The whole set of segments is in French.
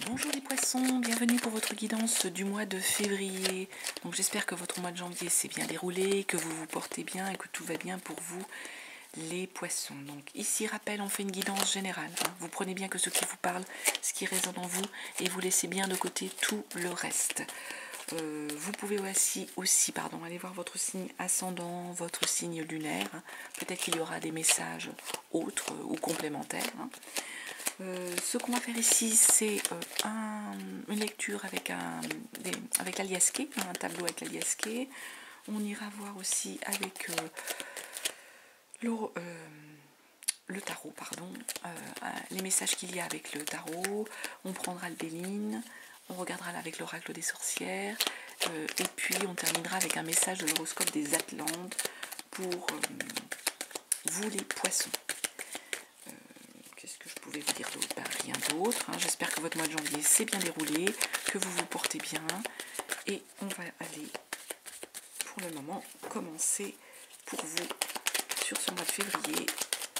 Bonjour les poissons, bienvenue pour votre guidance du mois de février. Donc j'espère que votre mois de janvier s'est bien déroulé, que vous vous portez bien et que tout va bien pour vous les poissons. Donc ici rappel, on fait une guidance générale. Vous prenez bien que ce qui vous parle, ce qui résonne en vous, et vous laissez bien de côté tout le reste. Vous pouvez aussi aller voir votre signe ascendant, votre signe lunaire. Peut-être qu'il y aura des messages autres ou complémentaires. Ce qu'on va faire ici, c'est une lecture avec l'aliasqué, un tableau avec l'aliasqué. On ira voir aussi avec le tarot, les messages qu'il y a avec le tarot. On prendra le Béline, on regardera là avec l'oracle des sorcières, et puis on terminera avec un message de l'horoscope des Atlantes pour vous les poissons. Qu'est-ce que je pouvais vous dire d'autre? Rien d'autre. J'espère que votre mois de janvier s'est bien déroulé, que vous vous portez bien. Et on va aller, pour le moment, commencer pour vous sur ce mois de février,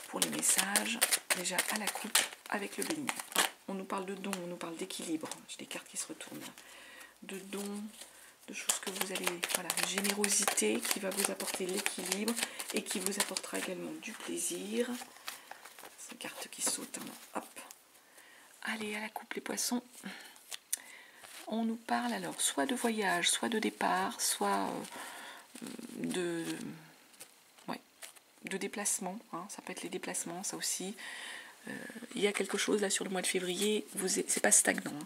pour les messages, déjà à la coupe avec le béni. On nous parle de dons, on nous parle d'équilibre. J'ai des cartes qui se retournent. De dons, de choses que vous allez... Voilà, une générosité qui va vous apporter l'équilibre et qui vous apportera également du plaisir. C'est une carte qui saute. Hop. Allez, à la coupe les poissons. On nous parle alors soit de voyage, soit de départ, soit de déplacement. Ça peut être les déplacements, ça aussi. Il y a quelque chose là sur le mois de février, c'est pas stagnant.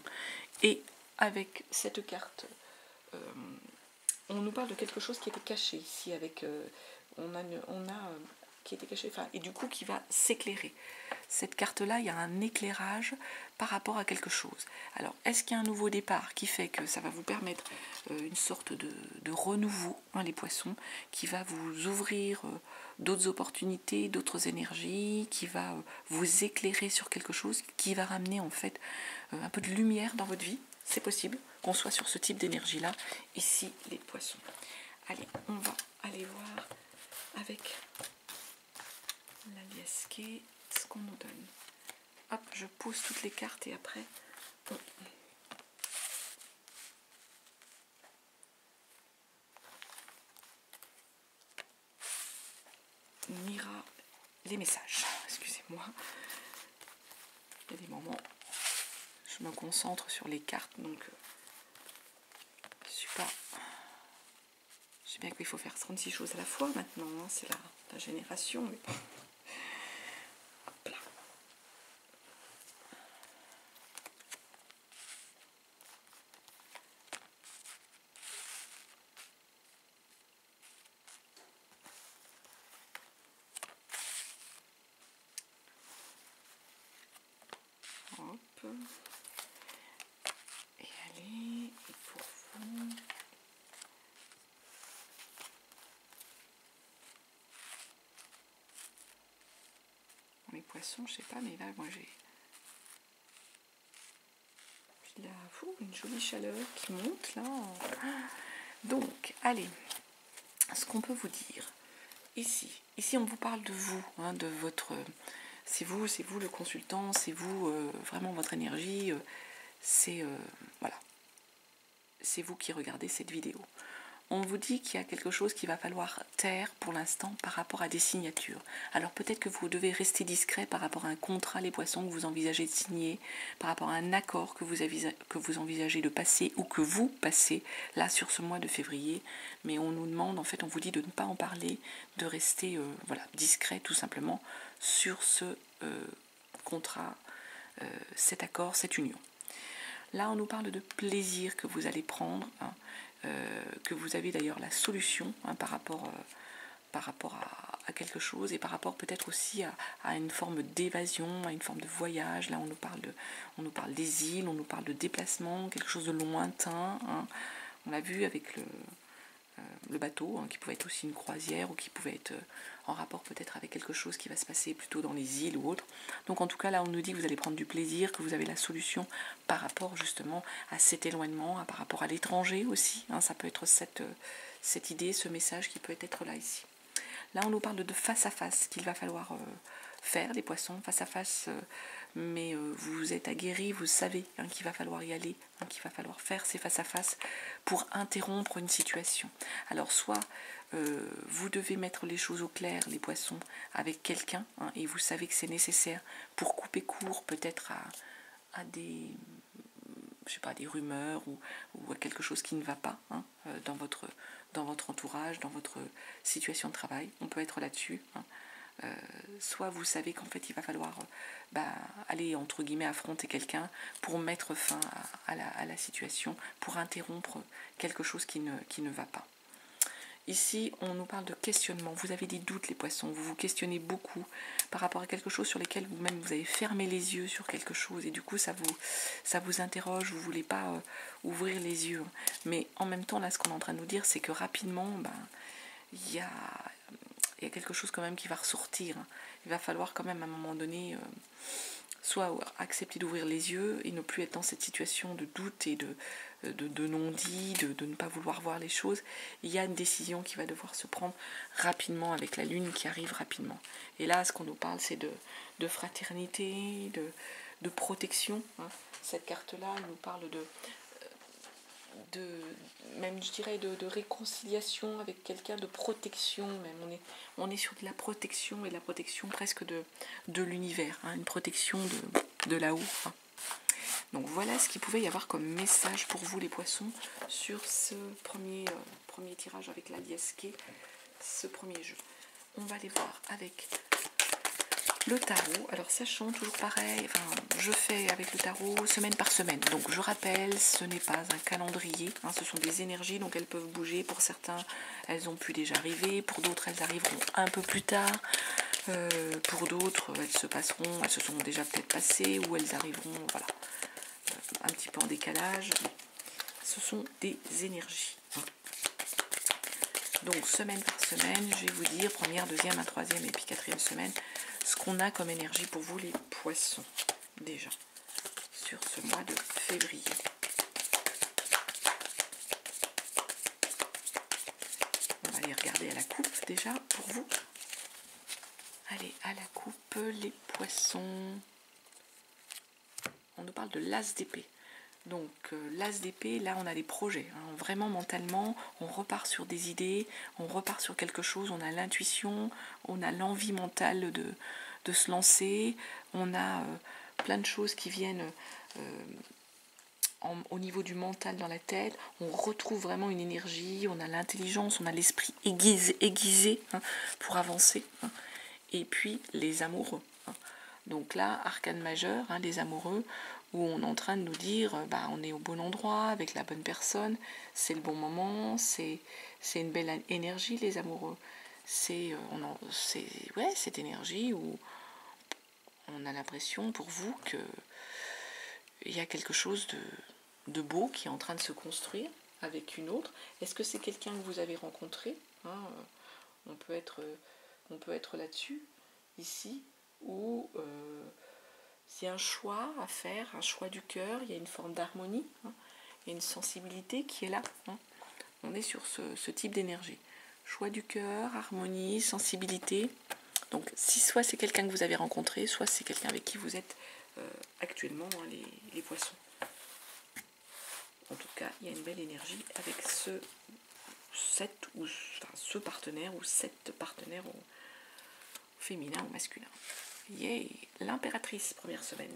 Et avec cette carte, on nous parle de quelque chose qui était caché ici. Avec, qui était caché, et du coup qui va s'éclairer. Cette carte-là, il y a un éclairage par rapport à quelque chose. Alors, est-ce qu'il y a un nouveau départ qui fait que ça va vous permettre une sorte de renouveau, les poissons, qui va vous ouvrir d'autres opportunités, d'autres énergies, qui va vous éclairer sur quelque chose, qui va ramener en fait un peu de lumière dans votre vie? C'est possible qu'on soit sur ce type d'énergie-là, ici, les poissons. Allez, on va aller voir avec l'aliasqué ce qu'on nous donne. Hop, je pose toutes les cartes et après on ira les messages. Excusez-moi. Il y a des moments je me concentre sur les cartes, donc je suis pas... Je sais bien qu'il faut faire 36 choses à la fois maintenant, c'est la génération. Mais... Hop là. Hop. Et allez, et pour vous... Les poissons, je sais pas, mais là, moi j'ai une jolie chaleur qui monte là. Donc, allez, ce qu'on peut vous dire ici, on vous parle de vous, de votre... C'est vous le consultant, c'est vous vraiment votre énergie, voilà, c'est vous qui regardez cette vidéo. On vous dit qu'il y a quelque chose qu'il va falloir taire pour l'instant par rapport à des signatures. Alors peut-être que vous devez rester discret par rapport à un contrat, les poissons, que vous envisagez de signer, par rapport à un accord que vous envisagez de passer ou que vous passez là sur ce mois de février. Mais on nous demande, en fait, on vous dit de ne pas en parler, de rester discret tout simplement sur ce contrat, cet accord, cette union. Là, on nous parle de plaisir que vous allez prendre, que vous avez d'ailleurs la solution par rapport à quelque chose et par rapport peut-être aussi à une forme d'évasion, à une forme de voyage. Là, on nous parle des îles, on nous parle de déplacement, quelque chose de lointain. On l'a vu avec le bateau, qui pouvait être aussi une croisière ou qui pouvait être en rapport peut-être avec quelque chose qui va se passer plutôt dans les îles ou autre. Donc en tout cas là on nous dit que vous allez prendre du plaisir, que vous avez la solution par rapport justement à cet éloignement, par rapport à l'étranger aussi, ça peut être cette idée, ce message qui peut être là ici. Là on nous parle de face à face qu'il va falloir faire, les poissons, face à face mais vous êtes aguerri, vous savez qu'il va falloir y aller, qu'il va falloir faire ces face-à-face pour interrompre une situation. Alors soit vous devez mettre les choses au clair, les poissons, avec quelqu'un, et vous savez que c'est nécessaire pour couper court peut-être à des, je sais pas, des rumeurs ou à quelque chose qui ne va pas dans votre entourage, dans votre situation de travail. On peut être là-dessus. Soit vous savez qu'en fait il va falloir aller entre guillemets affronter quelqu'un pour mettre fin à la situation, pour interrompre quelque chose qui ne va pas. Ici, on nous parle de questionnement. Vous avez des doutes, les poissons. Vous vous questionnez beaucoup par rapport à quelque chose sur lequel vous-même vous avez fermé les yeux sur quelque chose et du coup ça vous interroge. Vous ne voulez pas ouvrir les yeux. Mais en même temps, là, ce qu'on est en train de nous dire, c'est que rapidement, il y a quelque chose quand même qui va ressortir. Il va falloir quand même à un moment donné soit accepter d'ouvrir les yeux et ne plus être dans cette situation de doute et de non-dit, de ne pas vouloir voir les choses. Il y a une décision qui va devoir se prendre rapidement avec la lune qui arrive rapidement. Et là, ce qu'on nous parle, c'est de fraternité, de protection. Cette carte-là, elle nous parle même je dirais de réconciliation avec quelqu'un, de protection même. On est sur de la protection et de la protection presque de l'univers, une protection de là-haut. Donc voilà ce qu'il pouvait y avoir comme message pour vous les poissons sur ce premier tirage avec la Liesque, ce premier jeu. On va aller voir avec le tarot. Alors sachant toujours pareil, je fais avec le tarot semaine par semaine. Donc je rappelle, ce n'est pas un calendrier, ce sont des énergies, donc elles peuvent bouger. Pour certains, elles ont pu déjà arriver, pour d'autres, elles arriveront un peu plus tard. Pour d'autres, elles se sont déjà peut-être passées, ou elles arriveront, voilà, un petit peu en décalage. Ce sont des énergies. Donc semaine par semaine, je vais vous dire première, deuxième, troisième et puis quatrième semaine, ce qu'on a comme énergie pour vous les poissons, déjà, sur ce mois de février. On va aller regarder à la coupe déjà pour vous. Allez, à la coupe, les poissons. On nous parle de l'as d'épée. Donc l'as d'épée, là on a des projets, vraiment mentalement, on repart sur des idées, on repart sur quelque chose, on a l'intuition, on a l'envie mentale de se lancer, on a plein de choses qui viennent au niveau du mental dans la tête, on retrouve vraiment une énergie, on a l'intelligence, on a l'esprit aiguisé pour avancer, et puis les amoureux. Donc là, arcane majeur, les amoureux, où on est en train de nous dire, on est au bon endroit, avec la bonne personne, c'est le bon moment, c'est une belle énergie, les amoureux. C'est cette énergie où on a l'impression pour vous qu'il y a quelque chose de beau qui est en train de se construire avec une autre. Est-ce que c'est quelqu'un que vous avez rencontré ? On peut être là-dessus, ici, où c'est un choix à faire, un choix du cœur, il y a une forme d'harmonie, il y a une sensibilité qui est là. On est sur ce type d'énergie. Choix du cœur, harmonie, sensibilité. Donc, soit c'est quelqu'un que vous avez rencontré, soit c'est quelqu'un avec qui vous êtes actuellement, les poissons. En tout cas, il y a une belle énergie avec ce partenaire ou cette partenaire au féminin ou masculin. Yay, l'impératrice, première semaine.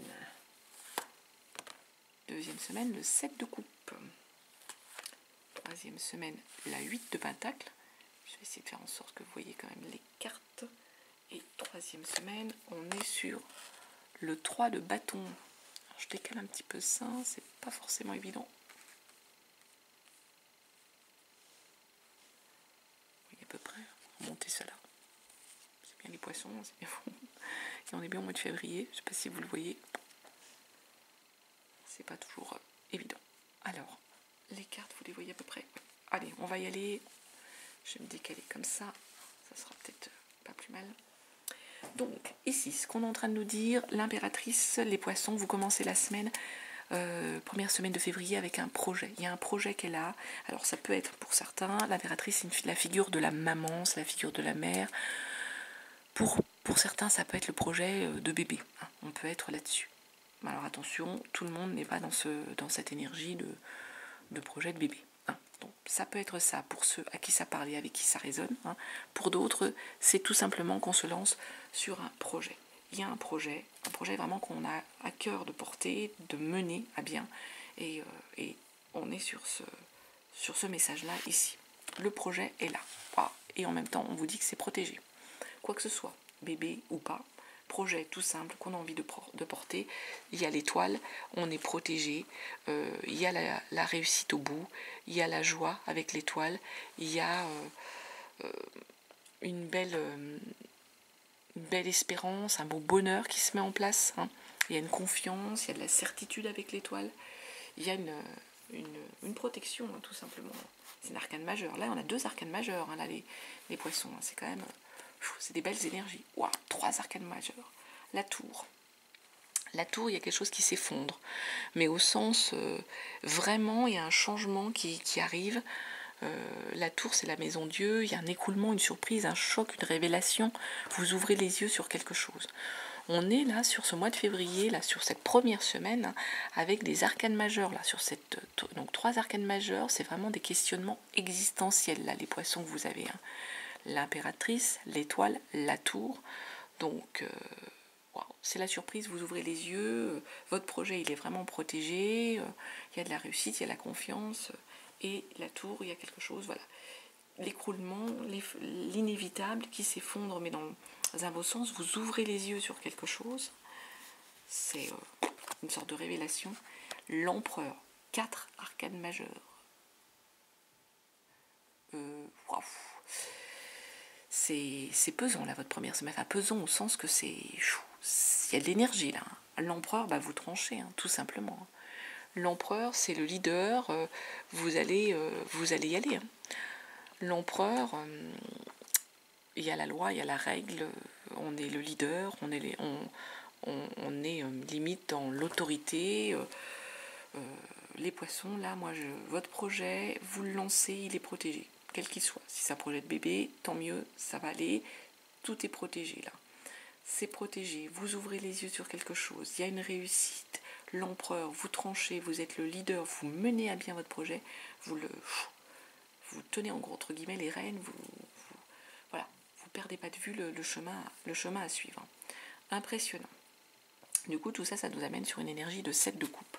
Deuxième semaine, le 7 de coupe. Troisième semaine, la 8 de pentacle. Je vais essayer de faire en sorte que vous voyez quand même les cartes. Et troisième semaine, on est sur le 3 de bâton. Alors, je décale un petit peu ça, c'est pas forcément évident. Oui, à peu près, remonter ça là. C'est bien les poissons, c'est bien vous. Et on est bien au mois de février, je ne sais pas si vous le voyez. C'est pas toujours évident. Alors, les cartes, vous les voyez à peu près. Allez, on va y aller. Je vais me décaler comme ça. Ça sera peut-être pas plus mal. Donc, ici, ce qu'on est en train de nous dire, l'impératrice, les poissons, vous commencez la semaine, première semaine de février avec un projet. Il y a un projet qu'elle a. Alors, ça peut être pour certains, l'impératrice, c'est la figure de la maman, c'est la figure de la mère. Pour Pour certains, ça peut être le projet de bébé. Hein, on peut être là-dessus. Alors attention, tout le monde n'est pas dans cette énergie de projet de bébé. Hein. Donc ça peut être ça pour ceux à qui ça parle et avec qui ça résonne. Hein. Pour d'autres, c'est tout simplement qu'on se lance sur un projet. Il y a un projet vraiment qu'on a à cœur de porter, de mener à bien. Et on est sur ce message-là ici. Le projet est là. Voilà. Et en même temps, on vous dit que c'est protégé. Quoi que ce soit, bébé ou pas, projet tout simple qu'on a envie de porter, il y a l'étoile, on est protégé, il y a la réussite au bout, il y a la joie avec l'étoile, il y a une belle espérance, un beau bonheur qui se met en place. Hein. Il y a une confiance, il y a de la certitude avec l'étoile, il y a une protection, hein, tout simplement. C'est un arcane majeur. Là, on a 2 arcanes majeurs, hein, là, les poissons. Hein. C'est quand même... c'est des belles énergies. Waouh, 3 arcanes majeurs. La tour. La tour, il y a quelque chose qui s'effondre. Mais au sens... vraiment, il y a un changement qui arrive. La tour, c'est la maison Dieu. Il y a un écoulement, une surprise, un choc, une révélation. Vous ouvrez les yeux sur quelque chose. On est là sur ce mois de février, là sur cette première semaine, avec des arcanes majeures, là sur donc 3 arcanes majeures, c'est vraiment des questionnements existentiels, là, les poissons que vous avez. Hein. L'impératrice, l'étoile, la tour. Donc, c'est la surprise, vous ouvrez les yeux, votre projet, il est vraiment protégé, il y a de la réussite, il y a la confiance, et la tour, il y a quelque chose, voilà. L'écroulement, l'inévitable qui s'effondre, mais dans un beau sens, vous ouvrez les yeux sur quelque chose, c'est une sorte de révélation. L'empereur, 4 arcanes majeures. Waouh. C'est pesant là, votre première semaine. Enfin, pesant au sens que il y a de l'énergie là. L'empereur, vous tranchez, hein, tout simplement. L'empereur, c'est le leader, vous allez y aller. Hein. L'empereur, il y a la loi, il y a la règle, on est le leader, on est limite dans l'autorité. Les poissons, là, votre projet, vous le lancez, il est protégé, quel qu'il soit. Si c'est un projet de bébé, tant mieux, ça va aller, tout est protégé là. C'est protégé, vous ouvrez les yeux sur quelque chose, il y a une réussite, l'empereur, vous tranchez, vous êtes le leader, vous menez à bien votre projet, vous tenez entre guillemets les rênes, voilà, vous perdez pas de vue le chemin à suivre. Impressionnant. Du coup, tout ça, ça nous amène sur une énergie de 7 de coupe.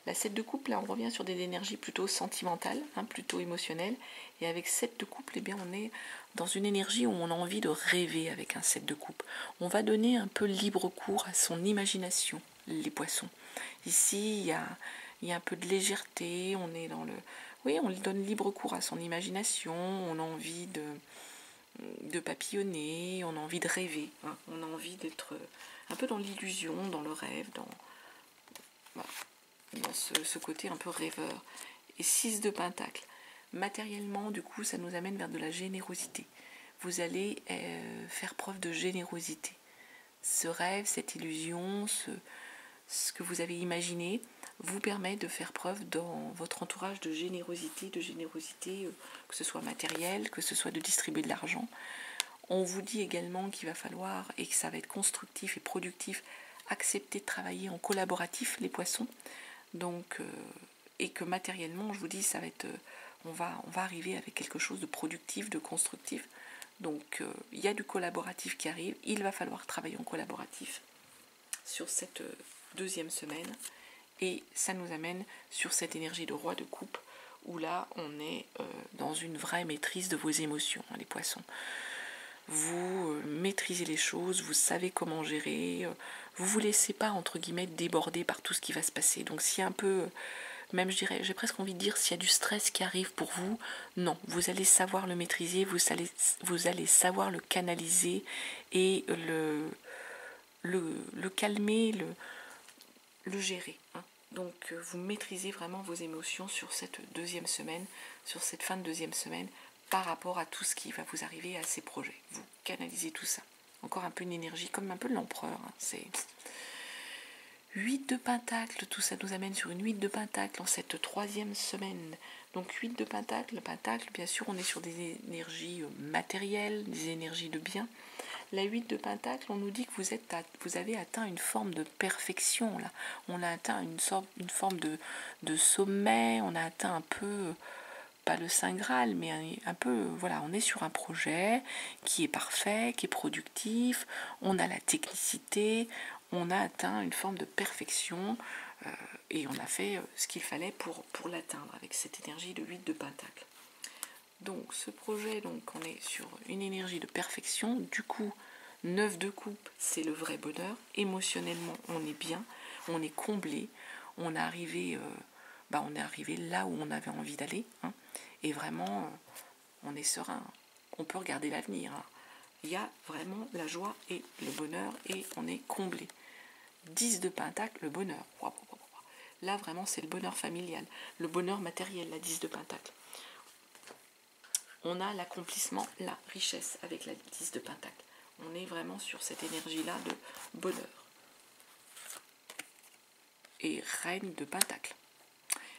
La 7 de coupe, là, on revient sur des énergies plutôt sentimentales, hein, plutôt émotionnelles. Et avec 7 de coupe, eh bien, on est dans une énergie où on a envie de rêver avec un 7 de coupe. On va donner un peu libre cours à son imagination, les poissons. Ici, il y a un peu de légèreté, on est dans le... Oui, on lui donne libre cours à son imagination, on a envie de papillonner, on a envie de rêver, hein, on a envie d'être un peu dans l'illusion, dans le rêve, voilà, dans ce côté un peu rêveur. Et 6 de pentacle. Matériellement, du coup, ça nous amène vers de la générosité. Vous allez faire preuve de générosité. Ce rêve, cette illusion, ce que vous avez imaginé, vous permet de faire preuve dans votre entourage de générosité, que ce soit matériel, que ce soit de distribuer de l'argent. On vous dit également qu'il va falloir, et que ça va être constructif et productif, accepter de travailler en collaboratif, les poissons. Donc, et que matériellement, je vous dis, ça va être, on va arriver avec quelque chose de productif, de constructif. Donc, il y a du collaboratif qui arrive. Il va falloir travailler en collaboratif sur cette deuxième semaine. Et ça nous amène sur cette énergie de roi de coupe, où là, on est dans une vraie maîtrise de vos émotions, hein, les poissons. Vous maîtrisez les choses, vous savez comment gérer, vous vous laissez pas, entre guillemets, déborder par tout ce qui va se passer. Donc s'il y a un peu, même je dirais, j'ai presque envie de dire, s'il y a du stress qui arrive pour vous, non, vous allez savoir le maîtriser, vous allez savoir le canaliser et le calmer, le gérer. Hein. Donc vous maîtrisez vraiment vos émotions sur cette deuxième semaine, sur cette fin de deuxième semaine, par rapport à tout ce qui va vous arriver à ces projets. Vous canalisez tout ça. Encore un peu une énergie, comme un peu de l'empereur. Hein. C'est 8 de pentacle, tout ça nous amène sur une 8 de pentacle en cette troisième semaine. Donc 8 de pentacle, bien sûr, on est sur des énergies matérielles, des énergies de bien. La 8 de Pentacle, on nous dit que vous avez atteint une forme de perfection. Là. On a atteint une forme de sommet, on a atteint un peu, pas le Saint Graal, mais un peu, voilà, on est sur un projet qui est parfait, qui est productif, on a la technicité, on a atteint une forme de perfection et on a fait ce qu'il fallait pour l'atteindre avec cette énergie de 8 de Pentacle. Donc ce projet, donc on est sur une énergie de perfection, du coup 9 de coupe, c'est le vrai bonheur, émotionnellement on est bien, on est comblé, on est arrivé là où on avait envie d'aller, hein, et vraiment on est serein, on peut regarder l'avenir, hein. Il y a vraiment la joie et le bonheur et on est comblé. 10 de Pentacle, le bonheur, là vraiment c'est le bonheur familial, le bonheur matériel, la 10 de Pentacle. On a l'accomplissement, la richesse avec la 10 de Pentacle. On est vraiment sur cette énergie-là de bonheur. Et Reine de Pentacle.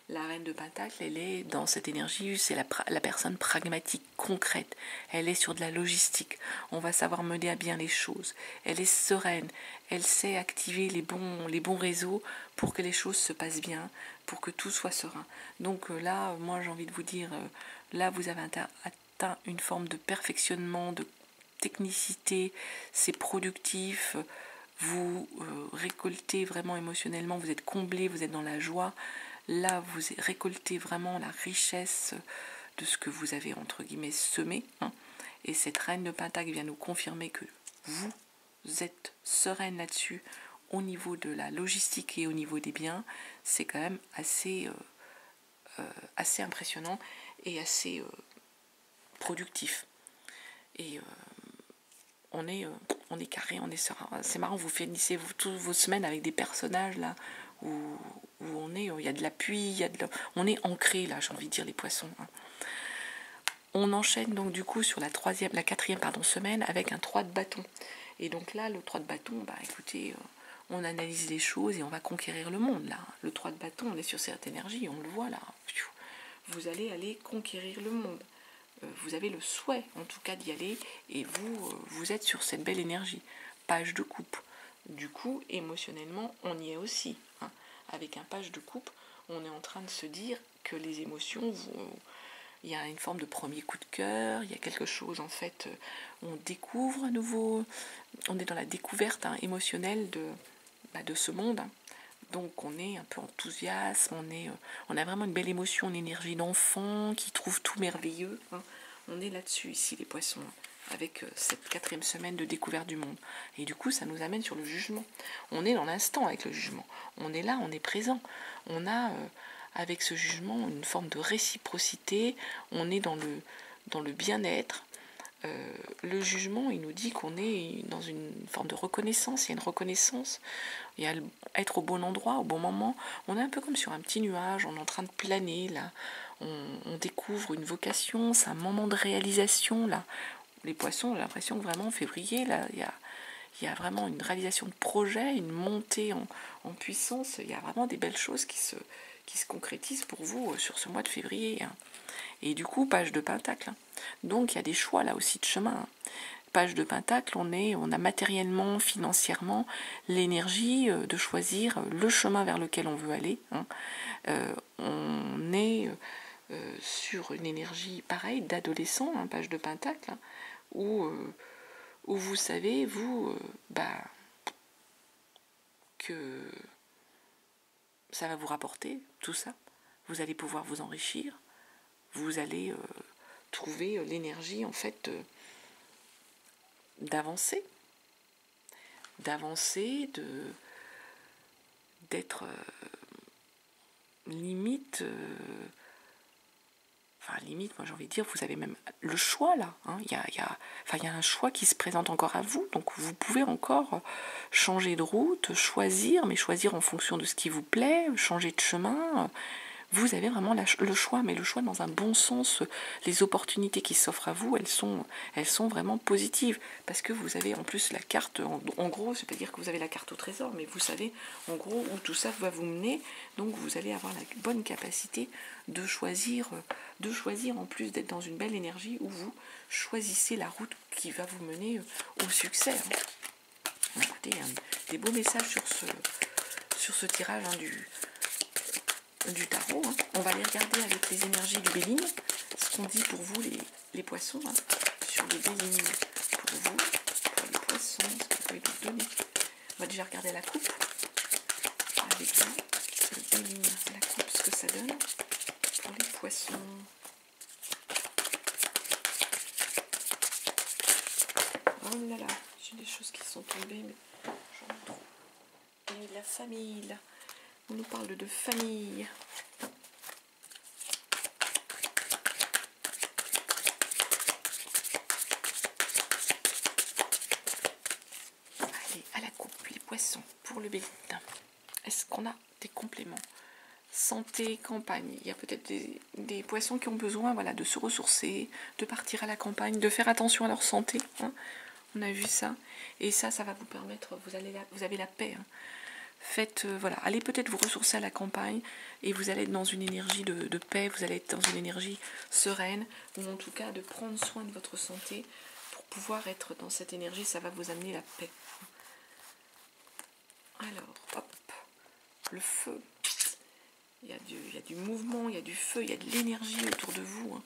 La Reine de Pentacle, elle est dans cette énergie, c'est la personne pragmatique, concrète. Elle est sur de la logistique. On va savoir mener à bien les choses. Elle est sereine. Elle sait activer les bons réseaux pour que les choses se passent bien, pour que tout soit serein. Donc là, moi j'ai envie de vous dire, là vous avez atteint une forme de perfectionnement, de technicité, c'est productif, vous récoltez vraiment émotionnellement, vous êtes comblé, vous êtes dans la joie. Là, vous récoltez vraiment la richesse de ce que vous avez, entre guillemets, semé. Hein. Et cette Reine de Pentacle vient nous confirmer que vous êtes sereine là-dessus, au niveau de la logistique et au niveau des biens. C'est quand même assez impressionnant et assez productif. Et on est carré, on est serein. C'est marrant, vous finissez toutes vos semaines avec des personnages là où on est, il y a de l'appui, on est ancré là, j'ai envie de dire les poissons. Hein. On enchaîne donc du coup sur la quatrième semaine avec un 3 de bâton. Et donc là, le 3 de bâton, écoutez, on analyse les choses et on va conquérir le monde là. Le 3 de bâton, on est sur cette énergie, on le voit là. Vous allez aller conquérir le monde. Vous avez le souhait en tout cas d'y aller et vous êtes sur cette belle énergie. Page de coupe. Du coup, émotionnellement, on y est aussi. Hein. Avec un page de coupe, on est en train de se dire que les émotions, il y a une forme de premier coup de cœur, il y a quelque chose en fait, on découvre à nouveau, on est dans la découverte émotionnelle de ce monde. Hein. Donc on est un peu enthousiaste, on a vraiment une belle émotion, une énergie d'enfant qui trouve tout merveilleux. Hein. On est là-dessus ici les poissons, avec cette quatrième semaine de découverte du monde. Et du coup ça nous amène sur le jugement. On est dans l'instant avec le jugement. On est là, on est présent. On a avec ce jugement une forme de réciprocité, on est dans le bien-être. Le jugement, il nous dit qu'on est dans une forme de reconnaissance, il y a une reconnaissance, il y a être au bon endroit, au bon moment. On est un peu comme sur un petit nuage, on est en train de planer, là. On découvre une vocation, c'est un moment de réalisation, là. Les poissons, j'ai l'impression que vraiment en février, là, il y a vraiment une réalisation de projet, une montée en puissance, il y a vraiment des belles choses qui se concrétisent pour vous sur ce mois de février. Hein. Et du coup, page de Pentacle. Hein. Donc, il y a des choix là aussi de chemin. Hein. Page de Pentacle, on a matériellement, financièrement, l'énergie de choisir le chemin vers lequel on veut aller. Hein. On est sur une énergie pareille d'adolescent, hein, page de Pentacle, hein, où vous savez, que ça va vous rapporter tout ça. Vous allez pouvoir vous enrichir. Vous allez trouver l'énergie en fait d'avancer, d'être limite, moi j'ai envie de dire, vous avez même le choix là. Hein. Il y a un choix qui se présente encore à vous, donc vous pouvez encore changer de route, choisir, mais choisir en fonction de ce qui vous plaît, changer de chemin. vous avez vraiment le choix, mais le choix dans un bon sens. Les opportunités qui s'offrent à vous, elles sont vraiment positives, parce que vous avez en plus la carte, en gros, c'est pas dire que vous avez la carte au trésor, mais vous savez en gros où tout ça va vous mener, donc vous allez avoir la bonne capacité de choisir en plus d'être dans une belle énergie où vous choisissez la route qui va vous mener au succès. Écoutez, des beaux messages sur ce tirage du tarot. On va les regarder avec les énergies du Béligne, ce qu'on dit pour vous les poissons, sur le Béligne pour vous, pour les poissons, ce que vous pouvez nous donner. On va déjà regarder la coupe avec vous, le Béligne, la coupe, ce que ça donne pour les poissons. Oh là là, j'ai des choses qui sont tombées, mais j'en ai trop. Et la famille, là. On nous parle de famille. Allez, à la coupe, les poissons, pour le Béligne. Est-ce qu'on a des compléments? Santé, campagne. Il y a peut-être des poissons qui ont besoin, voilà, de se ressourcer, de partir à la campagne, de faire attention à leur santé. On a vu ça. Et ça va vous permettre, vous avez la paix. Faites, voilà, allez peut-être vous ressourcer à la campagne et vous allez être dans une énergie de paix, vous allez être dans une énergie sereine, ou en tout cas de prendre soin de votre santé pour pouvoir être dans cette énergie, ça va vous amener la paix. Alors, hop, le feu, il y a du mouvement, il y a du feu, il y a de l'énergie autour de vous.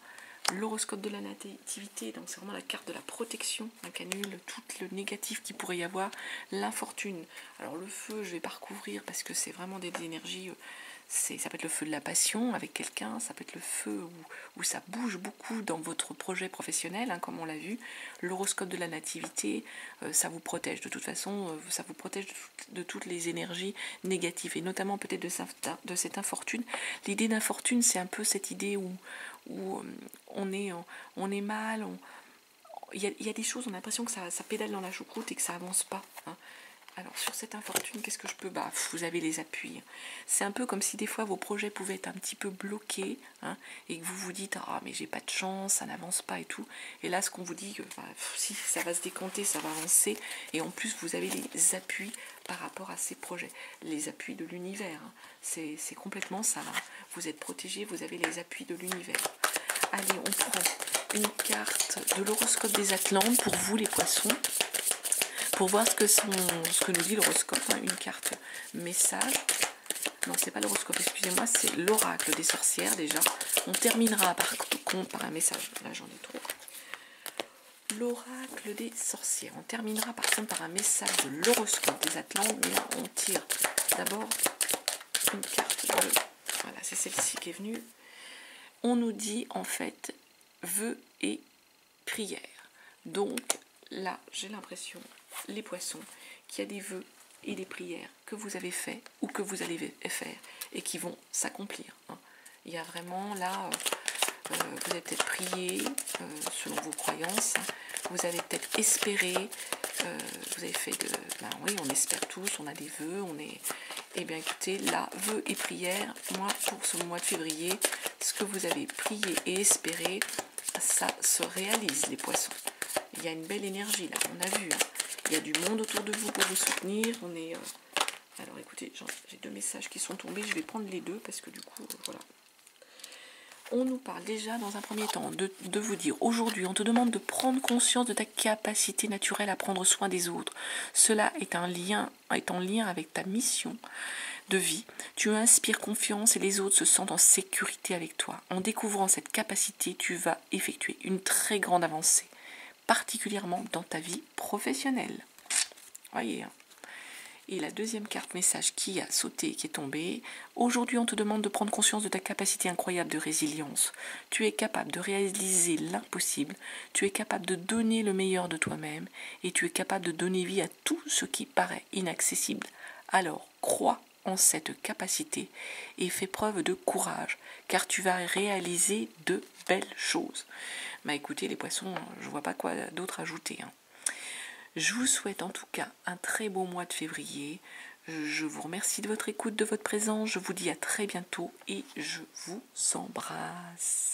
L'horoscope de la nativité, donc c'est vraiment la carte de la protection, qui annule tout le négatif qu'il pourrait y avoir, l'infortune. Alors le feu, je vais pas recouvrir parce que c'est vraiment des énergies, ça peut être le feu de la passion avec quelqu'un, ça peut être le feu où ça bouge beaucoup dans votre projet professionnel, comme on l'a vu. L'horoscope de la nativité, ça vous protège, de toute façon, ça vous protège de toutes les énergies négatives, et notamment peut-être de cette infortune. L'idée d'infortune, c'est un peu cette idée où on est mal, il y a des choses, on a l'impression que ça pédale dans la choucroute et que ça avance pas. Alors sur cette infortune, qu'est-ce que je peux ? Vous avez les appuis. C'est un peu comme si des fois vos projets pouvaient être un petit peu bloqués, et que vous vous dites mais j'ai pas de chance, ça n'avance pas et tout. Et là, ce qu'on vous dit, si ça va se décanter, ça va avancer. Et en plus, vous avez les appuis par rapport à ces projets, les appuis de l'univers. C'est complètement ça. Vous êtes protégés, vous avez les appuis de l'univers. Allez, on prend une carte de l'horoscope des Atlantes pour vous, les poissons, pour voir ce que nous dit l'horoscope. Une carte message. Non, c'est pas l'horoscope, excusez-moi, c'est l'oracle des sorcières déjà. On terminera par contre par un message. Là, j'en ai trop. L'oracle des sorcières. On terminera par contre par un message de l'horoscope des Atlantes, mais là, on tire d'abord une carte de... Voilà, c'est celle-ci qui est venue. On nous dit en fait vœux et prières. Donc là, j'ai l'impression, les poissons, qu'il y a des vœux et des prières que vous avez fait ou que vous allez faire et qui vont s'accomplir. Il y a vraiment là, vous avez peut-être prié selon vos croyances, vous avez peut-être espéré, vous avez fait oui, on espère tous, on a des vœux, eh bien écoutez, là, vœux et prières, moi pour ce mois de février, ce que vous avez prié et espéré, ça se réalise, les poissons. Il y a une belle énergie là, on a vu. Il y a du monde autour de vous pour vous soutenir. Alors écoutez, j'ai deux messages qui sont tombés, je vais prendre les deux parce que du coup, voilà. On nous parle déjà dans un premier temps de vous dire, aujourd'hui on te demande de prendre conscience de ta capacité naturelle à prendre soin des autres. Cela est en lien avec ta mission de vie. Tu inspires confiance et les autres se sentent en sécurité avec toi. En découvrant cette capacité, tu vas effectuer une très grande avancée, particulièrement dans ta vie professionnelle. Voyez. Et la deuxième carte message qui a sauté, qui est tombée. Aujourd'hui, on te demande de prendre conscience de ta capacité incroyable de résilience. Tu es capable de réaliser l'impossible. Tu es capable de donner le meilleur de toi-même. Et tu es capable de donner vie à tout ce qui paraît inaccessible. Alors, crois en cette capacité et fais preuve de courage, car tu vas réaliser de belles choses. Écoutez, les poissons, je ne vois pas quoi d'autre ajouter. Je vous souhaite en tout cas un très beau mois de février. Je vous remercie de votre écoute, de votre présence. Je vous dis à très bientôt et je vous embrasse.